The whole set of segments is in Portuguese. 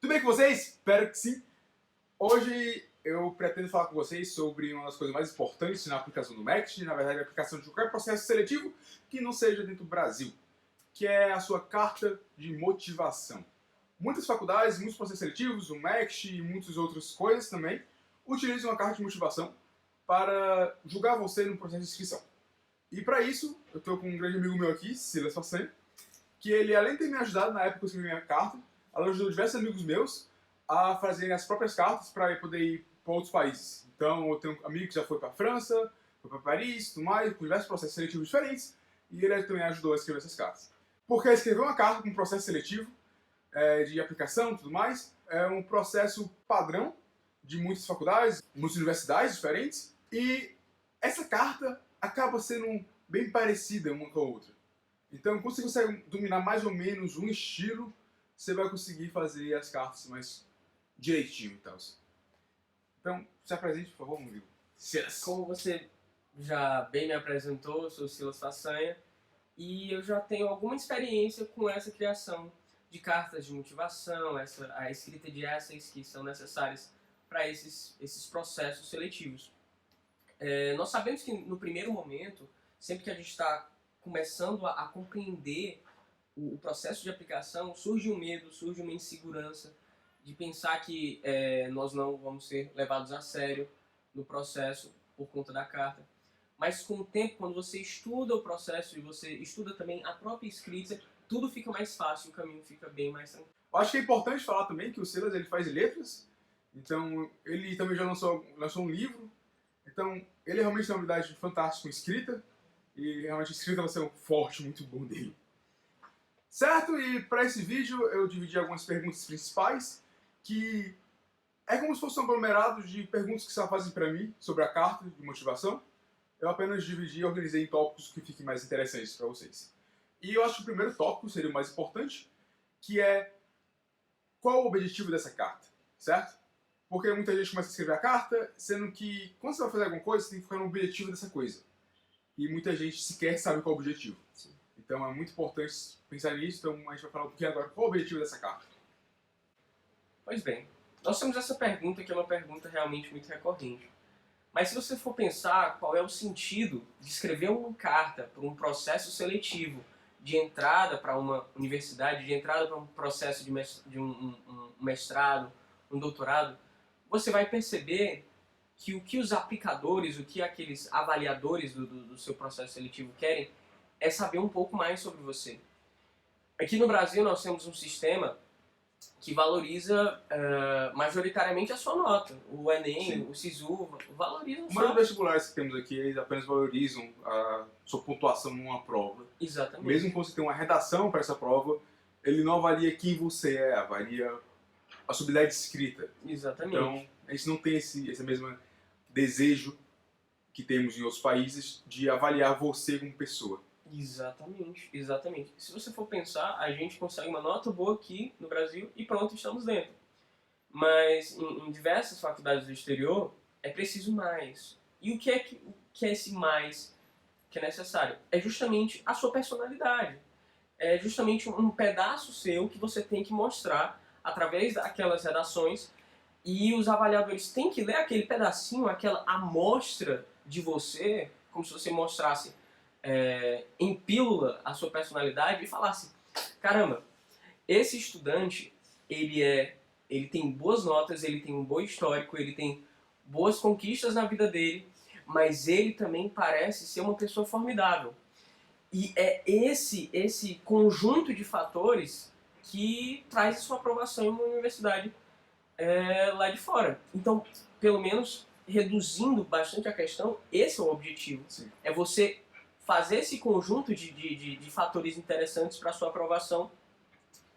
Tudo bem com vocês? Espero que sim. Hoje eu pretendo falar com vocês sobre uma das coisas mais importantes na aplicação do MECT, na verdade a aplicação de qualquer processo seletivo que não seja dentro do Brasil, que é a sua carta de motivação. Muitas faculdades, muitos processos seletivos, o MECT e muitas outras coisas também, utilizam a carta de motivação para julgar você no processo de inscrição. E para isso, eu estou com um grande amigo meu aqui, Silas Façanha, que ele, além de ter me ajudado na época que eu escrevi minha carta, ela ajudou diversos amigos meus a fazerem as próprias cartas para poder ir para outros países. Então, eu tenho um amigo que já foi para a França, foi para Paris, tudo mais, com diversos processos seletivos diferentes, e ele também ajudou a escrever essas cartas. Porque escrever uma carta com um processo seletivo, de aplicação e tudo mais, é um processo padrão de muitas faculdades, muitas universidades diferentes, e essa carta acaba sendo bem parecida uma com a outra. Então, quando você consegue dominar mais ou menos um estilo, você vai conseguir fazer as cartas mais direitinho e tal. Então, se apresente, por favor, Murilo. Silas. Como você já bem me apresentou, eu sou o Silas Façanha e eu já tenho alguma experiência com essa criação de cartas de motivação, a escrita de essays que são necessárias para esses processos seletivos. Nós sabemos que no primeiro momento, sempre que a gente está começando a compreender o processo de aplicação, surge um medo, surge uma insegurança de pensar que nós não vamos ser levados a sério no processo por conta da carta. Mas com o tempo, quando você estuda o processo e você estuda também a própria escrita, tudo fica mais fácil, o caminho fica bem mais tranquilo. Eu acho que é importante falar também que o Silas ele faz letras, então ele também já lançou um livro, então ele realmente tem uma habilidade fantástica com escrita, e realmente a escrita vai ser um forte muito bom dele. Certo? E para esse vídeo eu dividi algumas perguntas principais, que é como se fosse um aglomerado de perguntas que se fazem para mim sobre a carta de motivação. Eu apenas dividi e organizei em tópicos que fiquem mais interessantes para vocês. E eu acho que o primeiro tópico seria o mais importante, que é qual o objetivo dessa carta, certo? Porque muita gente começa a escrever a carta, sendo que quando você vai fazer alguma coisa, você tem que focar no objetivo dessa coisa. E muita gente sequer sabe qual é o objetivo. Sim. Então é muito importante pensar nisso, então a gente vai falar um pouquinho agora qual é o objetivo dessa carta. Pois bem, nós temos essa pergunta que é uma pergunta realmente muito recorrente. Mas se você for pensar qual é o sentido de escrever uma carta para um processo seletivo de entrada para uma universidade, de entrada para um processo de um mestrado, um doutorado, você vai perceber que o que os aplicadores, o que aqueles avaliadores do seu processo seletivo querem é saber um pouco mais sobre você. Aqui no Brasil nós temos um sistema que valoriza majoritariamente a sua nota. O Enem, Sim. o SISU, valorizam Os vestibulares que temos aqui, eles apenas valorizam a sua pontuação numa prova. Exatamente. Mesmo quando você tem uma redação para essa prova, ele não avalia quem você é, avalia a sua habilidade de escrita. Exatamente. Então, a gente não tem esse mesmo desejo que temos em outros países de avaliar você como pessoa. Exatamente, exatamente. Se você for pensar, a gente consegue uma nota boa aqui no Brasil e pronto, estamos dentro. Mas em diversas faculdades do exterior, é preciso mais. E o que é esse mais que é necessário? É justamente a sua personalidade. É justamente um pedaço seu que você tem que mostrar através daquelas redações, e os avaliadores têm que ler aquele pedacinho, aquela amostra de você, como se você mostrasse em pílula a sua personalidade e falasse: caramba, esse estudante ele tem boas notas, ele tem um bom histórico, ele tem boas conquistas na vida dele, mas ele também parece ser uma pessoa formidável. E é esse conjunto de fatores que traz a sua aprovação em uma universidade lá de fora. Então, pelo menos, reduzindo bastante a questão, esse é o objetivo. Sim. É você fazer esse conjunto de fatores interessantes para a sua aprovação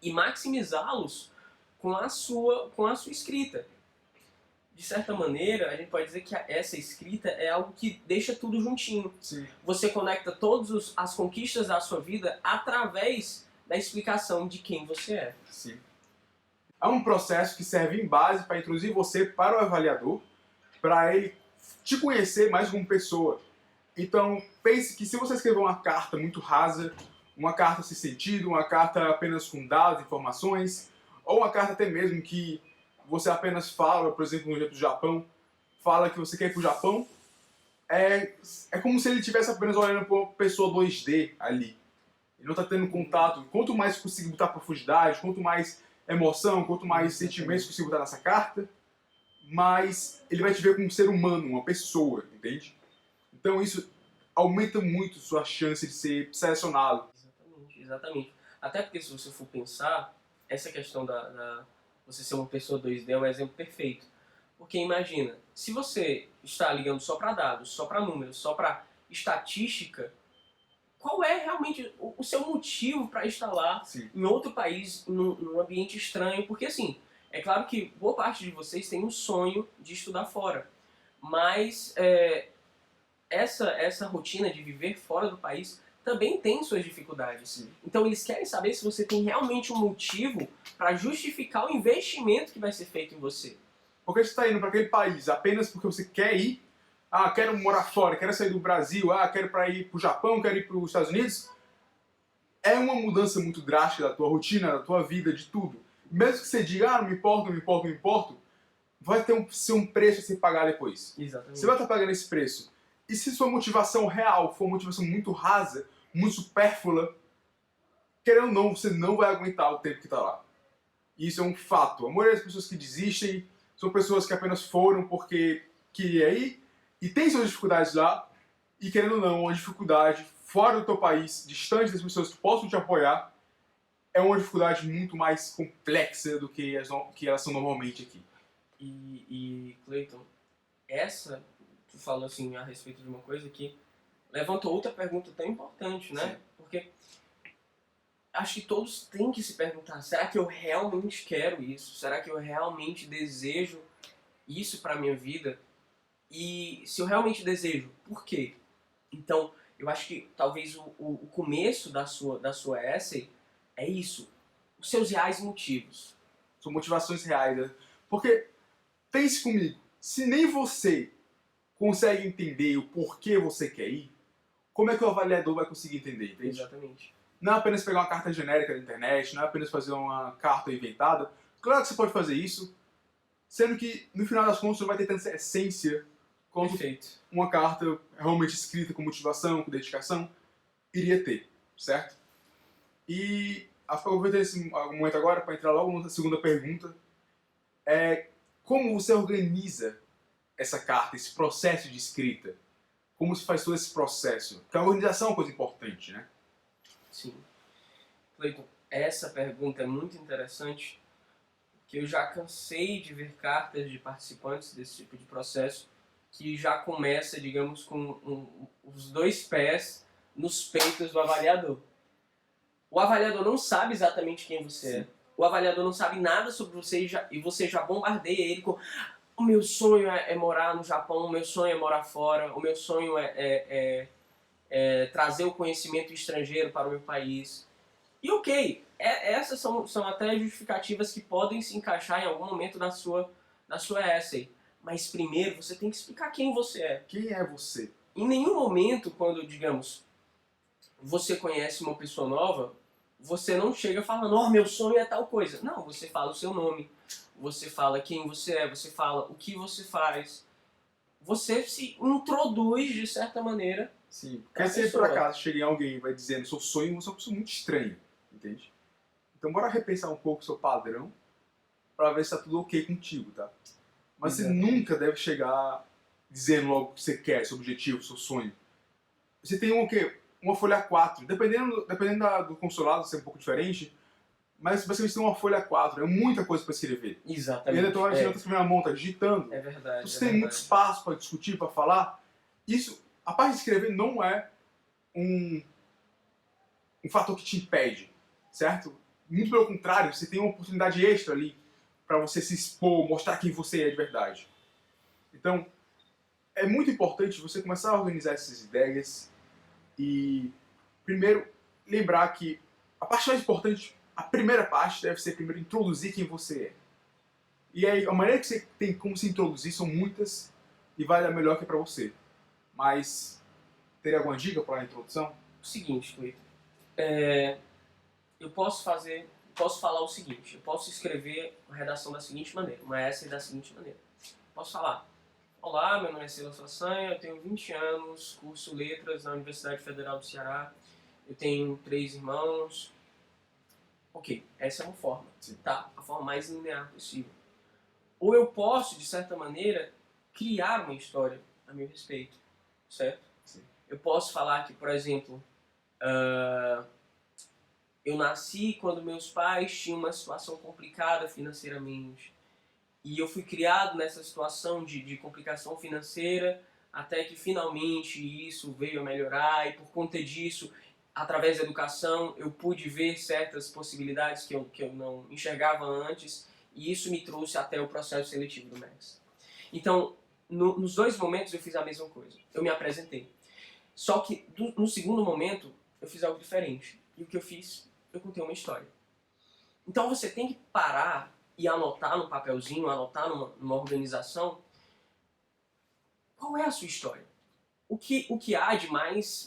e maximizá-los com a sua escrita. De certa maneira, a gente pode dizer que essa escrita é algo que deixa tudo juntinho. Sim. Você conecta todas as conquistas da sua vida através da explicação de quem você é. Sim. Há um processo que serve em base para introduzir você para o avaliador, para ele te conhecer mais como pessoa. Então, pense que se você escrever uma carta muito rasa, uma carta sem sentido, uma carta apenas com dados, informações, Ou uma carta até mesmo que você apenas fala, por exemplo, no exemplo do Japão, fala que você quer ir pro Japão, é como se ele estivesse apenas olhando para uma pessoa 2D ali. Ele não está tendo contato. Quanto mais conseguir botar profundidade, quanto mais emoção, quanto mais sentimentos conseguir botar nessa carta, mais ele vai te ver como um ser humano, uma pessoa, entende? Então isso aumenta muito sua chance de ser selecionado. Exatamente, exatamente. Até porque se você for pensar, essa questão da você ser uma pessoa 2D é um exemplo perfeito. Porque imagina, se você está ligando só para dados, só para números, só para estatística, qual é realmente o seu motivo para estar lá Sim. em outro país, num ambiente estranho? Porque assim, é claro que boa parte de vocês tem um sonho de estudar fora, mas essa rotina de viver fora do país também tem suas dificuldades. Sim. Então eles querem saber se você tem realmente um motivo para justificar o investimento que vai ser feito em você. Porque você está indo para aquele país apenas porque você quer ir, quero morar fora, quero sair do Brasil, quero ir para o Japão, quero ir para os Estados Unidos, é uma mudança muito drástica da tua rotina, da tua vida, de tudo. Mesmo que você diga, não me importo, não me importo, não me importo, vai ser um preço a ser pagar depois. Exatamente. Você vai estar pagando esse preço. E se sua motivação real for uma motivação muito rasa, muito supérflua, querendo ou não, você não vai aguentar o tempo que está lá. E isso é um fato. A maioria das pessoas que desistem são pessoas que apenas foram porque queria ir e tem suas dificuldades lá, e querendo ou não, uma dificuldade fora do teu país, distante das pessoas que possam te apoiar, é uma dificuldade muito mais complexa do que elas são normalmente aqui. E Clayton, tu falou assim a respeito de uma coisa que levantou outra pergunta tão importante, né? Sim. Porque acho que todos têm que se perguntar, será que eu realmente quero isso? Será que eu realmente desejo isso para minha vida? E se eu realmente desejo, por quê? Então, eu acho que talvez o começo da sua essay é isso, os seus reais motivos. São motivações reais, né? Porque, pense comigo, se nem você consegue entender o porquê você quer ir, como é que o avaliador vai conseguir entender, entende? Exatamente. Não é apenas pegar uma carta genérica da internet, não é apenas fazer uma carta inventada. Claro que você pode fazer isso, sendo que no final das contas você não vai ter tanta essência quanto Perfeito. uma carta realmente escrita com motivação, com dedicação, iria ter, certo? E aproveitando esse momento agora para entrar logo na segunda pergunta, como você organiza essa carta, esse processo de escrita? Como se faz todo esse processo? Porque a organização é uma coisa importante, né? Sim. Clayton, essa pergunta é muito interessante, porque eu já cansei de ver cartas de participantes desse tipo de processo que já começa, digamos, com os dois pés nos peitos do avaliador. O avaliador não sabe exatamente quem você é. O avaliador não sabe nada sobre você e você já bombardeia ele com o meu sonho é morar no Japão, o meu sonho é morar fora, o meu sonho é trazer o conhecimento estrangeiro para o meu país. E ok, essas são até justificativas que podem se encaixar em algum momento da sua essay. Mas primeiro você tem que explicar quem você é. Quem é você? Em nenhum momento, quando, digamos, você conhece uma pessoa nova, você não chega falando, oh, meu sonho é tal coisa. Não, você fala o seu nome, você fala quem você é, você fala o que você faz. Você se introduz, de certa maneira. Sim, porque se por acaso chega em alguém e vai dizendo seu sonho, você é uma pessoa muito estranha, entende? Então bora repensar um pouco o seu padrão para ver se tá tudo ok contigo, tá? Mas você nunca deve chegar dizendo logo o que você quer, seu objetivo, seu sonho. Você tem uma folha A4, dependendo do consulado, ser um pouco diferente, mas basicamente tem uma folha A4, é muita coisa para escrever. Exatamente. E ainda tô escrevendo a mão, tá digitando. É verdade. Você tem muito espaço para discutir, para falar. Isso, a parte de escrever não é um fator que te impede, certo? Muito pelo contrário, você tem uma oportunidade extra ali para você se expor, mostrar quem você é de verdade. Então, é muito importante você começar a organizar essas ideias e, primeiro, lembrar que a parte mais importante, a primeira parte, deve ser primeiro introduzir quem você é. E aí, a maneira que você tem como se introduzir são muitas e vai dar melhor que para você. Mas, teria alguma dica para a introdução? O seguinte, Cleiton, eu posso fazer posso falar o seguinte, eu posso escrever a redação da seguinte maneira, uma essay da seguinte maneira. Posso falar: olá, meu nome é Silas Façanha, eu tenho 20 anos, curso Letras na Universidade Federal do Ceará, eu tenho 3 irmãos. Ok, essa é uma forma, tá? A forma mais linear possível. Ou eu posso, de certa maneira, criar uma história a meu respeito, certo? Sim. Eu posso falar que, por exemplo, eu nasci quando meus pais tinham uma situação complicada financeiramente. E eu fui criado nessa situação de complicação financeira, até que finalmente isso veio a melhorar, e por conta disso, através da educação, eu pude ver certas possibilidades que eu não enxergava antes, e isso me trouxe até o processo seletivo do MEX. Então, nos 2 momentos eu fiz a mesma coisa. Eu me apresentei. Só que no segundo momento, eu fiz algo diferente. E o que eu fiz? Eu contei uma história. Então você tem que parar e anotar no papelzinho, anotar numa organização, qual é a sua história. O que há de mais,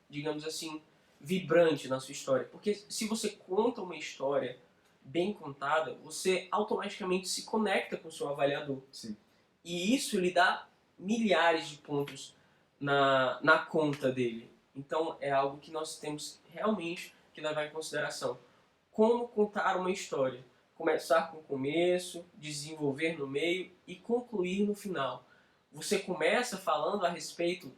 digamos assim, vibrante na sua história. Porque se você conta uma história bem contada, você automaticamente se conecta com o seu avaliador. Sim. E isso lhe dá milhares de pontos na conta dele. Então é algo que nós temos realmente que levar em consideração. Como contar uma história. Começar com o começo, desenvolver no meio e concluir no final. Você começa falando a respeito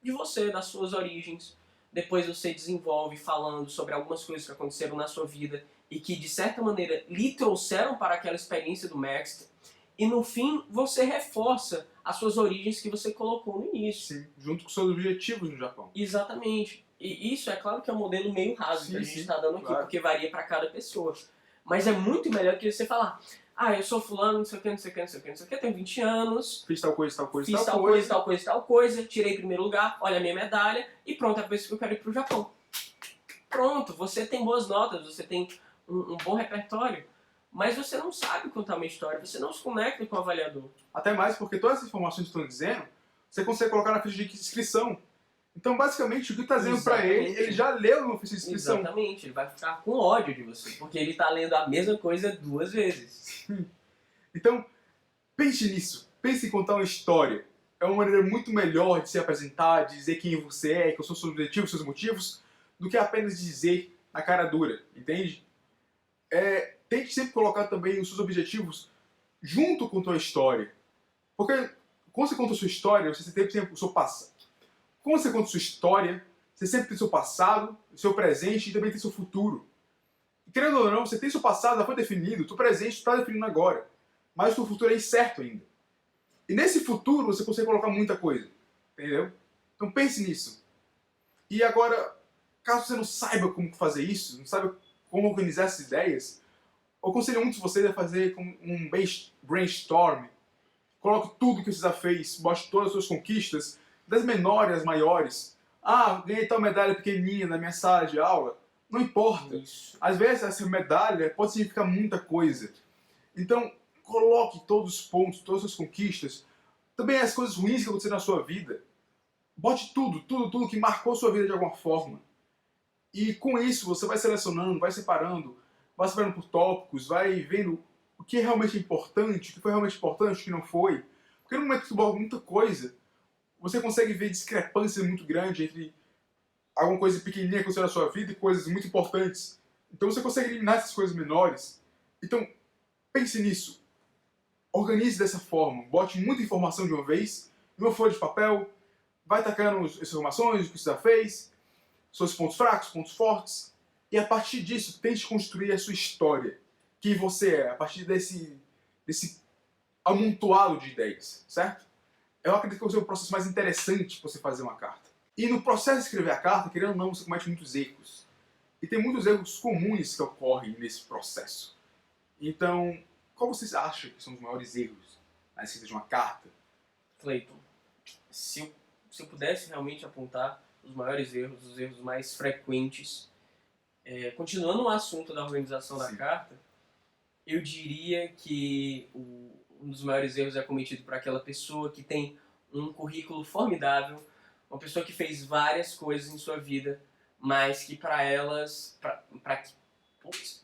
de você, das suas origens. Depois você desenvolve falando sobre algumas coisas que aconteceram na sua vida e que, de certa maneira, lhe trouxeram para aquela experiência do Maxter. E no fim, você reforça as suas origens que você colocou no início. Sim, junto com seus objetivos no Japão. Exatamente. E isso é claro que é um modelo meio raso que a gente está dando aqui, claro. porque varia para cada pessoa. Mas é muito melhor do que você falar: eu sou fulano, não sei o que, não sei o que, não sei o que, não sei o que, tenho 20 anos, Fiz tal coisa, tal coisa, fiz tal coisa, tal coisa, tal coisa, tirei primeiro lugar, olha a minha medalha, e pronto, é por isso que eu quero ir pro Japão. Pronto, você tem boas notas, você tem um bom repertório, mas você não sabe contar uma história, você não se conecta com o avaliador. Até mais porque todas essas informações que estão dizendo, você consegue colocar na ficha de inscrição. Então, basicamente, o que está dizendo para ele já leu no ficha de inscrição. Exatamente, ele vai ficar com ódio de você, porque ele está lendo a mesma coisa 2 vezes. Então, pense nisso. Pense em contar uma história. É uma maneira muito melhor de se apresentar, de dizer quem você é, quais são os seus objetivos, seus motivos, do que apenas dizer na cara dura, entende? Tente sempre colocar também os seus objetivos junto com a tua história. Porque quando você conta a sua história, você tem sempre o seu passado. Quando você conta a sua história, você sempre tem o seu passado, o seu presente e também tem o seu futuro. E, querendo ou não, você tem seu passado, já foi definido, o seu presente está definido agora. Mas o seu futuro é incerto ainda. E nesse futuro você consegue colocar muita coisa. Entendeu? Então pense nisso. E agora, caso você não saiba como fazer isso, não saiba como organizar essas ideias, eu aconselho muito vocês a fazer um brainstorm. Coloque tudo que você já fez, bote todas as suas conquistas, das menores às maiores. Ganhei tal medalha pequenininha na minha sala de aula. Não importa. Isso. Às vezes essa medalha pode significar muita coisa. Então, coloque todos os pontos, todas as suas conquistas, também as coisas ruins que aconteceram na sua vida. Bote tudo que marcou a sua vida de alguma forma. E com isso você vai selecionando, vai separando por tópicos, vai vendo o que é realmente importante, o que foi realmente importante, o que não foi. Porque no momento que você bota muita coisa, você consegue ver discrepâncias muito grandes entre alguma coisa pequenininha que aconteceu na sua vida e coisas muito importantes. Então você consegue eliminar essas coisas menores. Então, pense nisso. Organize dessa forma. Bote muita informação de uma vez, numa folha de papel, vai tacando as informações, o que você já fez, seus pontos fracos, pontos fortes, e a partir disso, tente construir a sua história. Quem você é, a partir desse amontoado de ideias, certo? Eu acredito que vai ser o processo mais interessante para você fazer uma carta. E no processo de escrever a carta, querendo ou não, você comete muitos erros. E tem muitos erros comuns que ocorrem nesse processo. Então, qual vocês acham que são os maiores erros na escrita de uma carta? Cleiton, se eu pudesse realmente apontar os maiores erros, os erros mais frequentes, continuando o assunto da organização da carta, eu diria que um dos maiores erros é cometido por aquela pessoa que tem um currículo formidável, uma pessoa que fez várias coisas em sua vida, mas que para elas,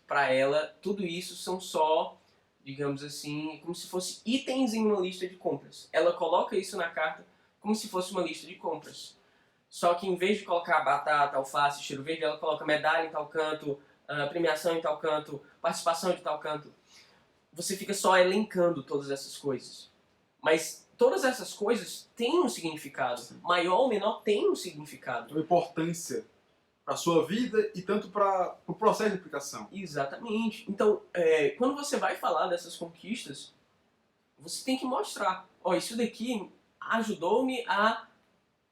para ela, tudo isso são só, digamos assim, como se fosse itens em uma lista de compras. Ela coloca isso na carta como se fosse uma lista de compras. Só que em vez de colocar batata, alface, cheiro verde, ela coloca medalha em tal canto, premiação em tal canto, participação de tal canto. Você fica só elencando todas essas coisas. Mas todas essas coisas têm um significado. Sim. Maior ou menor tem um significado. Uma importância para a sua vida e tanto para o processo de aplicação. Exatamente. Então, quando você vai falar dessas conquistas, você tem que mostrar. Ó, isso daqui ajudou-me a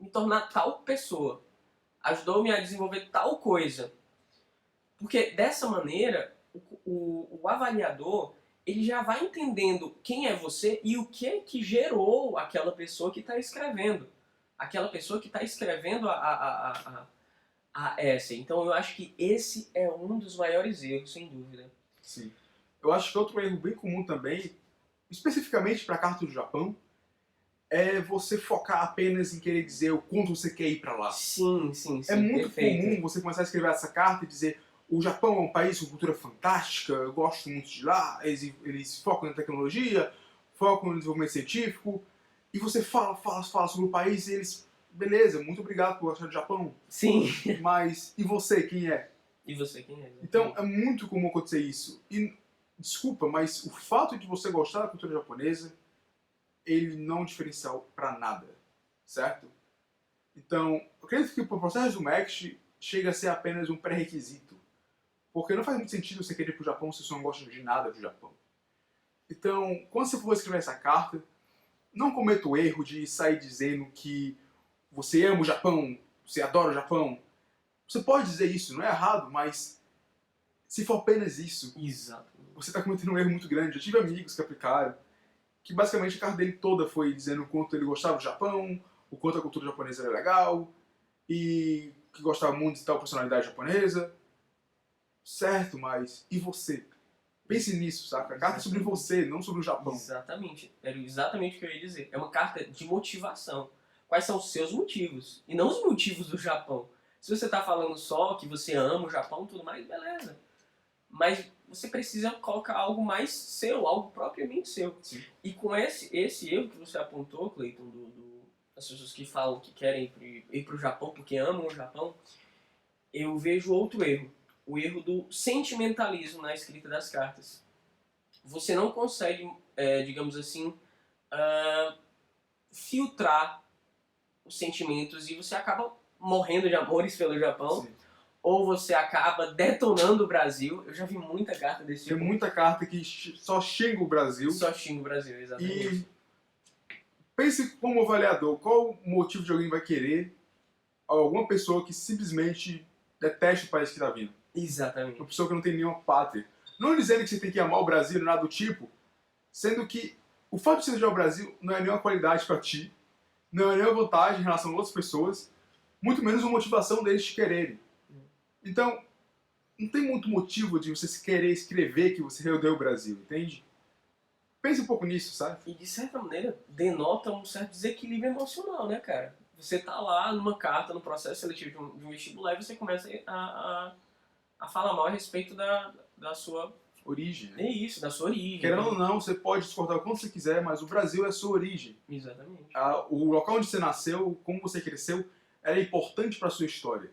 me tornar tal pessoa. Ajudou-me a desenvolver tal coisa. Porque dessa maneira, o avaliador ele já vai entendendo quem é você e o que é que gerou aquela pessoa que está escrevendo. Aquela pessoa que está escrevendo a essay. Então eu acho que esse é um dos maiores erros, sem dúvida. Sim. Eu acho que outro erro bem comum também, especificamente para a carta do Japão, é você focar apenas em querer dizer o quanto você quer ir para lá. Sim, sim, sim. É muito perfeito. comum você começar a escrever essa carta e dizer o Japão é um país com cultura fantástica, eu gosto muito de lá, eles focam na tecnologia, focam no desenvolvimento científico, e você fala sobre o país e eles, beleza, muito obrigado por gostar do Japão, Sim. mas e você, quem é? E você, quem é? Então é muito comum acontecer isso. E, desculpa, mas o fato de você gostar da cultura japonesa, ele não é um diferencial para nada, certo? Então, eu acredito que o processo do MEXT chega a ser apenas um pré-requisito. Porque não faz muito sentido você querer ir pro Japão se você não gosta de nada do Japão. Então, quando você for escrever essa carta, não cometa o erro de sair dizendo que você ama o Japão, você adora o Japão. Você pode dizer isso, não é errado, mas se for apenas isso, Exato. você está cometendo um erro muito grande. Eu tive amigos que aplicaram, que basicamente a carta dele toda foi dizendo o quanto ele gostava do Japão, o quanto a cultura japonesa era legal, e que gostava muito de tal personalidade japonesa. Certo, mas e você? Pense nisso, saca? A carta é sobre você, não sobre o Japão. Exatamente. Era exatamente o que eu ia dizer. É uma carta de motivação. Quais são os seus motivos? E não os motivos do Japão. Se você está falando só que você ama o Japão e tudo mais, beleza. Mas você precisa colocar algo mais seu, algo propriamente seu. Sim. E com esse erro que você apontou, Cleiton, das pessoas que falam que querem ir para o Japão porque amam o Japão, eu vejo outro erro. O erro do sentimentalismo na escrita das cartas. Você não consegue, digamos assim, filtrar os sentimentos e você acaba morrendo de amores pelo Japão. Sim. Ou você acaba detonando o Brasil. Eu já vi muita carta desse tipo. Tem muita carta que só xinga o Brasil. Só xinga o Brasil, exatamente. E pense como avaliador, qual o motivo de alguém vai querer alguma pessoa que simplesmente detesta o país que está vindo. Exatamente. Uma pessoa que não tem nenhuma pátria. Não dizendo que você tem que amar o Brasil, nada do tipo, sendo que o fato de você odiar o Brasil não é nenhuma qualidade para ti, não é nenhuma vantagem em relação a outras pessoas, muito menos uma motivação deles te quererem. Então, não tem muito motivo de você querer escrever que você odeia o Brasil, entende? Pense um pouco nisso, sabe? E de certa maneira denota um certo desequilíbrio emocional, né, cara? Você tá lá numa carta, no processo seletivo de um vestibular e você começa a falar mal a respeito da sua Origem, né? É isso, da sua origem. Querendo ou não, você pode discordar o quanto você quiser, mas o Brasil é a sua origem. Exatamente. O local onde você nasceu, como você cresceu, era importante para a sua história.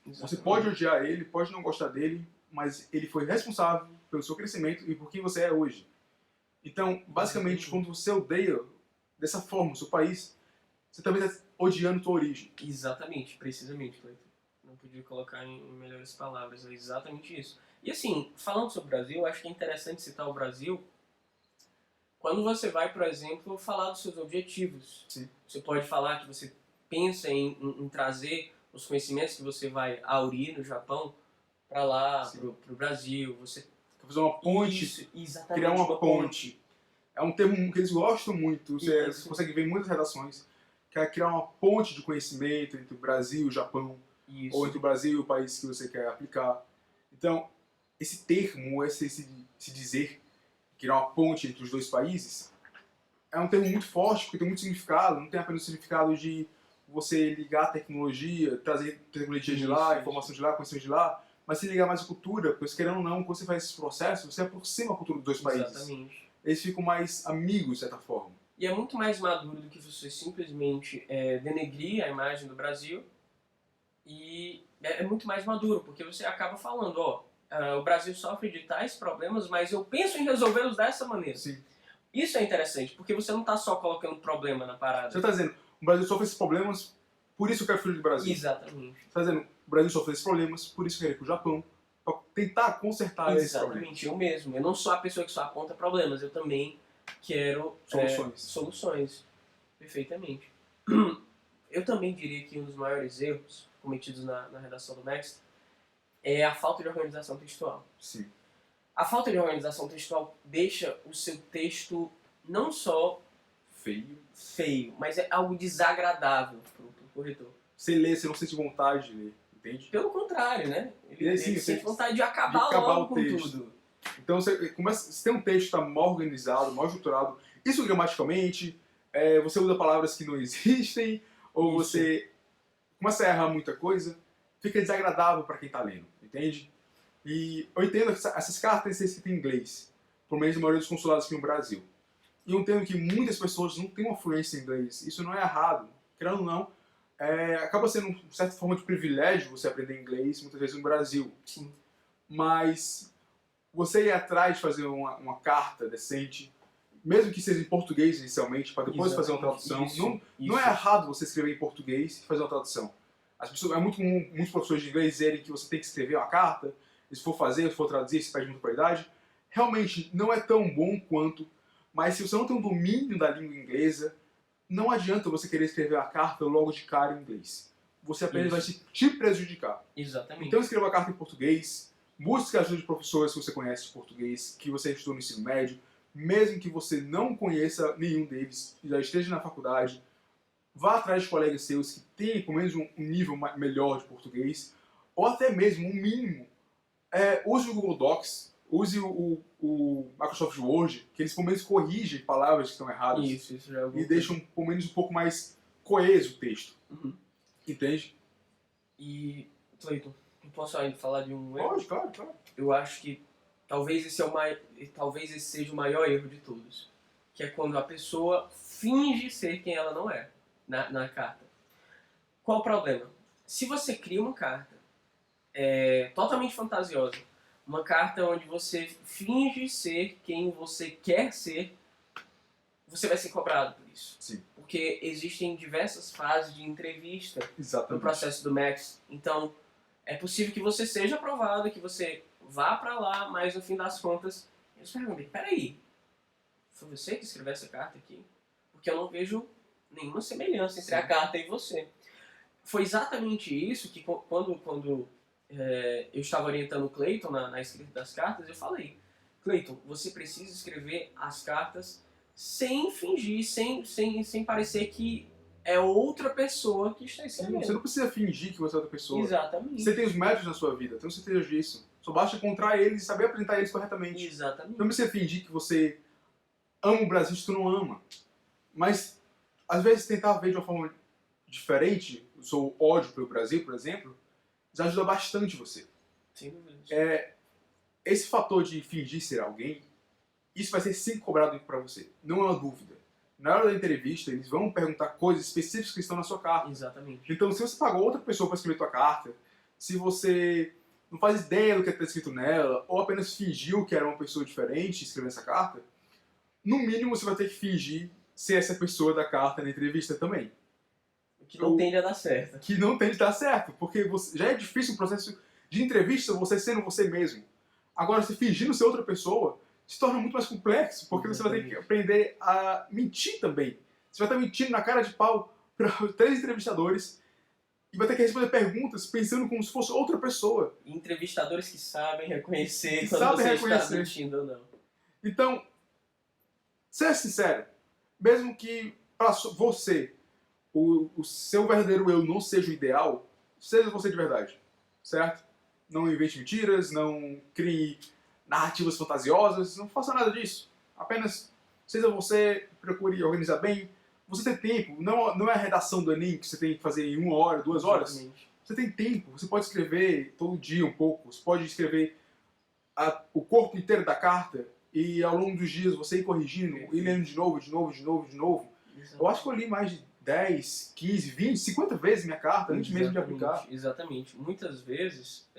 Exatamente. Você pode odiar ele, pode não gostar dele, mas ele foi responsável pelo seu crescimento e por quem você é hoje. Então, basicamente, quando você odeia dessa forma o seu país, você também está odiando a sua origem. Exatamente, precisamente, Cleiton. Não podia colocar em melhores palavras, é exatamente isso. E assim, falando sobre o Brasil, eu acho que é interessante citar o Brasil quando você vai, por exemplo, falar dos seus objetivos. Sim. Você pode falar que você pensa em trazer os conhecimentos que você vai aurir no Japão para lá, pro Brasil. Você fazer uma ponte, isso, exatamente, criar uma ponte. É um termo que eles gostam muito, você consegue ver em muitas redações, que é criar uma ponte de conhecimento entre o Brasil e o Japão, ou entre o Brasil e o país que você quer aplicar. Então, esse termo, esse dizer, criar uma ponte entre os dois países, é um termo muito forte, porque tem muito significado, não tem apenas o significado de você ligar a tecnologia, trazer tecnologia de lá, informação de lá, conhecimento de lá, mas se ligar mais à cultura, porque querendo ou não, quando você faz esse processo, você aproxima a cultura dos dois países. Exatamente. Eles ficam mais amigos, de certa forma. E é muito mais maduro do que você simplesmente denegrir a imagem do Brasil. E é muito mais maduro, porque você acaba falando, o Brasil sofre de tais problemas, mas eu penso em resolvê-los dessa maneira. Sim. Isso é interessante, porque você não está só colocando problema na parada. Você está dizendo, o Brasil sofre esses problemas, por isso eu quero fugir do Brasil. Exatamente. Você está dizendo, o Brasil sofre esses problemas, por isso eu quero ir para o Japão, para tentar consertar esses problemas. Exatamente, eu mesmo. Eu não sou a pessoa que só aponta problemas, eu também quero soluções. Perfeitamente. Eu também diria que um dos maiores erros cometidos na redação do Max é a falta de organização textual. Sim. A falta de organização textual deixa o seu texto não só feio, mas é algo desagradável para o corretor. Você lê, você não sente vontade de ler, entende? Pelo contrário, né? Ele Sim, sente vontade de acabar logo com tudo. Então você tem um texto que está mal organizado, mal estruturado, isso gramaticalmente, você usa palavras que não existem, ou você começa a errar muita coisa, fica desagradável para quem está lendo, entende? E eu entendo que essas cartas têm que ser escritas em inglês, por meio da maioria dos consulados aqui no Brasil. E eu entendo que muitas pessoas não têm uma fluência em inglês, isso não é errado, querendo ou não, acaba sendo uma certa forma de privilégio você aprender inglês, muitas vezes no Brasil. Sim. Mas você ir atrás de fazer uma carta decente, mesmo que seja em português inicialmente, para depois fazer uma tradução. Não é errado você escrever em português e fazer uma tradução. É muito comum muitos professores de inglês dizerem que você tem que escrever uma carta, e se for fazer, se for traduzir, se perde muita qualidade. Realmente não é tão bom quanto, mas se você não tem um domínio da língua inglesa, não adianta você querer escrever a carta logo de cara em inglês. Você apenas vai te prejudicar. Exatamente. Então escreva a carta em português, busque a ajuda de professores que você conhece de português, que você estudou no ensino médio, mesmo que você não conheça nenhum deles, já esteja na faculdade, vá atrás de colegas seus que tenham pelo menos um nível melhor de português, ou até mesmo um mínimo. Use o Google Docs, use o Microsoft Word, que eles pelo menos corrigem palavras que estão erradas Isso já é e deixam pelo menos um pouco mais coeso o texto. Uhum. Entende? E, Cleiton, eu posso ainda falar de um erro? Pode, claro. Eu acho que talvez esse seja o maior erro de todos, que é quando a pessoa finge ser quem ela não é na carta. Qual o problema? Se você cria uma carta totalmente fantasiosa, uma carta onde você finge ser quem você quer ser, você vai ser cobrado por isso. Sim. Porque existem diversas fases de entrevista Exatamente. no processo do Max. Então, é possível que você seja aprovado, que você vá pra lá, mas no fim das contas, eles perguntam, peraí, foi você que escreveu essa carta aqui? Porque eu não vejo nenhuma semelhança entre a carta e você. Foi exatamente isso que quando eu estava orientando o Cleiton na escrita das cartas, eu falei, Cleiton, você precisa escrever as cartas sem fingir, sem parecer que é outra pessoa que está escrevendo. Você não precisa fingir que você é outra pessoa. Exatamente. Você tem os métodos na sua vida, tenho certeza disso. Só basta encontrar eles e saber apresentar eles corretamente. Exatamente. Não precisa fingir que você ama o Brasil se tu não ama. Mas, às vezes, tentar ver de uma forma diferente o seu ódio pelo Brasil, por exemplo, já ajuda bastante você. Sem dúvida. Esse fator de fingir ser alguém, isso vai ser sempre cobrado para você. Não é uma dúvida. Na hora da entrevista, eles vão perguntar coisas específicas que estão na sua carta. Exatamente. Então, se você pagou outra pessoa para escrever tua carta, se você não faz ideia do que está escrito nela, ou apenas fingiu que era uma pessoa diferente escrevendo essa carta, no mínimo você vai ter que fingir ser essa pessoa da carta na entrevista também. Que não tende a dar certo. Que não tende a dar certo, porque já é difícil o processo de entrevista você sendo você mesmo. Agora, se fingindo ser outra pessoa, se torna muito mais complexo, porque você vai ter que aprender a mentir também. Você vai estar mentindo na cara de pau para 3 entrevistadores e vai ter que responder perguntas pensando como se fosse outra pessoa. E entrevistadores que sabem reconhecer quando você está mentindo ou não. Então, seja sincero. Mesmo que para você o seu verdadeiro eu não seja o ideal, seja você de verdade, certo? Não invente mentiras, não crie narrativas fantasiosas, não faça nada disso. Apenas seja você, procure organizar bem. você tem tempo, não é a redação do Enem que você tem que fazer em 1 hora, 2 horas. Exatamente. Você tem tempo, você pode escrever todo dia um pouco, você pode escrever o corpo inteiro da carta e ao longo dos dias você ir corrigindo, ir lendo de novo, de novo, de novo, de novo. Eu acho que eu li mais de 10, 15, 20, 50 vezes minha carta antes mesmo de aplicar. Exatamente. Muitas vezes,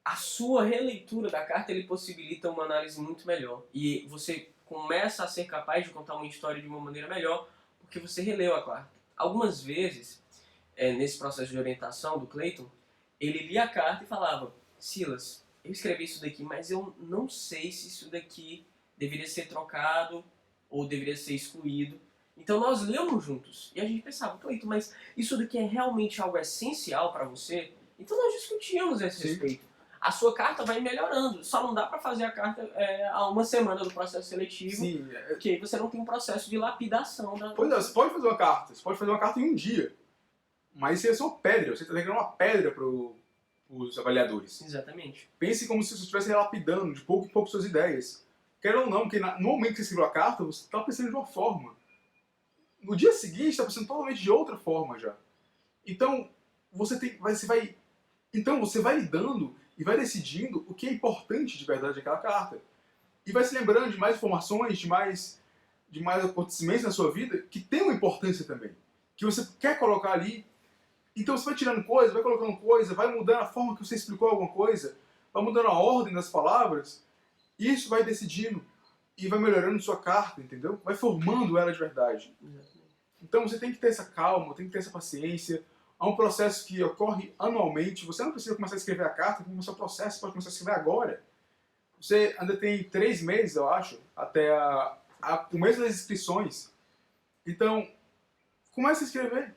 a sua releitura da carta ele possibilita uma análise muito melhor. E você começa a ser capaz de contar uma história de uma maneira melhor porque você releu a carta. Algumas vezes, nesse processo de orientação do Clayton, ele lia a carta e falava: Silas, eu escrevi isso daqui, mas eu não sei se isso daqui deveria ser trocado ou deveria ser excluído. Então nós lemos juntos e a gente pensava: Clayton, mas isso daqui é realmente algo essencial para você? Então nós discutíamos a esse respeito. A sua carta vai melhorando, só não dá para fazer a carta a 1 semana do processo seletivo, Sim, porque aí você não tem um processo de lapidação da... Pois é, você pode fazer uma carta em um dia, mas isso é uma pedra, você está entregando uma pedra para os avaliadores. Exatamente. Pense como se você estivesse lapidando de pouco em pouco suas ideias. Quer ou não, porque no momento que você escreveu a carta, você está pensando de uma forma. No dia seguinte, está pensando totalmente de outra forma já. Então, você vai lidando e vai decidindo o que é importante de verdade naquela carta. E vai se lembrando de mais informações, de mais acontecimentos na sua vida que tem uma importância também. Que você quer colocar ali. Então você vai tirando coisa, vai colocando coisa, vai mudando a forma que você explicou alguma coisa, vai mudando a ordem das palavras, e isso vai decidindo e vai melhorando sua carta, entendeu? Vai formando ela de verdade. Exatamente. Então você tem que ter essa calma, tem que ter essa paciência. Há um processo que ocorre anualmente. Você não precisa começar a escrever a carta, tem começar o processo, você pode começar a escrever agora. Você ainda tem 3 meses, eu acho, até o começo das inscrições. Então, comece a escrever.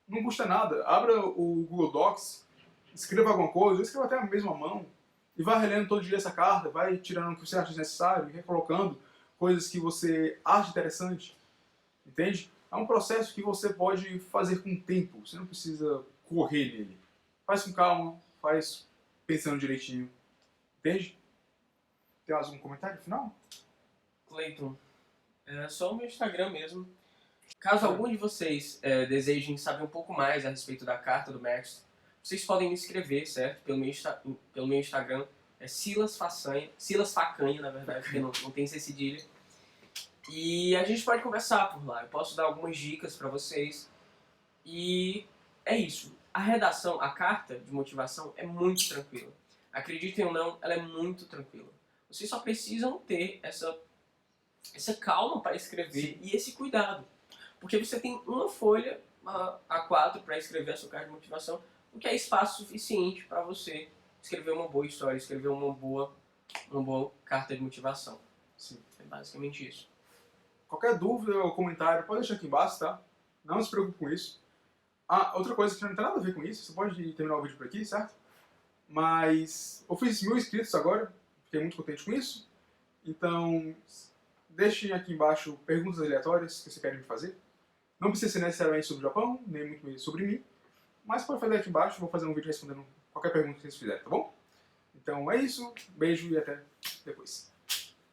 Não custa nada. Abra o Google Docs, escreva alguma coisa, ou escreva até a mesma mão, e vai relendo todo dia essa carta, vai tirando o que você acha necessário, e recolocando coisas que você acha interessante. Entende? É um processo que você pode fazer com o tempo, você não precisa correr nele. Faz com calma, faz pensando direitinho. Entende? Tem mais algum comentário final? Clayton, é só o meu Instagram mesmo. Caso algum de vocês desejem saber um pouco mais a respeito da carta do mestre, vocês podem me escrever, certo? Pelo meu Instagram, é Silas Facanha, na verdade, porque não tem esse cedilha. E a gente pode conversar por lá, eu posso dar algumas dicas para vocês. E é isso. A redação, a carta de motivação é muito tranquila. Acreditem ou não, ela é muito tranquila. Vocês só precisam ter essa calma para escrever. Sim. E esse cuidado. Porque você tem uma folha A4 para escrever a sua carta de motivação, o que é espaço suficiente para você escrever uma boa história, escrever uma boa carta de motivação. Sim. É basicamente isso. Qualquer dúvida ou comentário, pode deixar aqui embaixo, tá? Não se preocupe com isso. Outra coisa que não tem nada a ver com isso, você pode terminar o vídeo por aqui, certo? Mas eu fiz 1000 inscritos agora, fiquei muito contente com isso. Então, deixem aqui embaixo perguntas aleatórias que vocês querem me fazer. Não precisa ser necessariamente sobre o Japão, nem muito sobre mim, mas pode fazer aqui embaixo, vou fazer um vídeo respondendo qualquer pergunta que vocês fizerem, tá bom? Então é isso, beijo e até depois.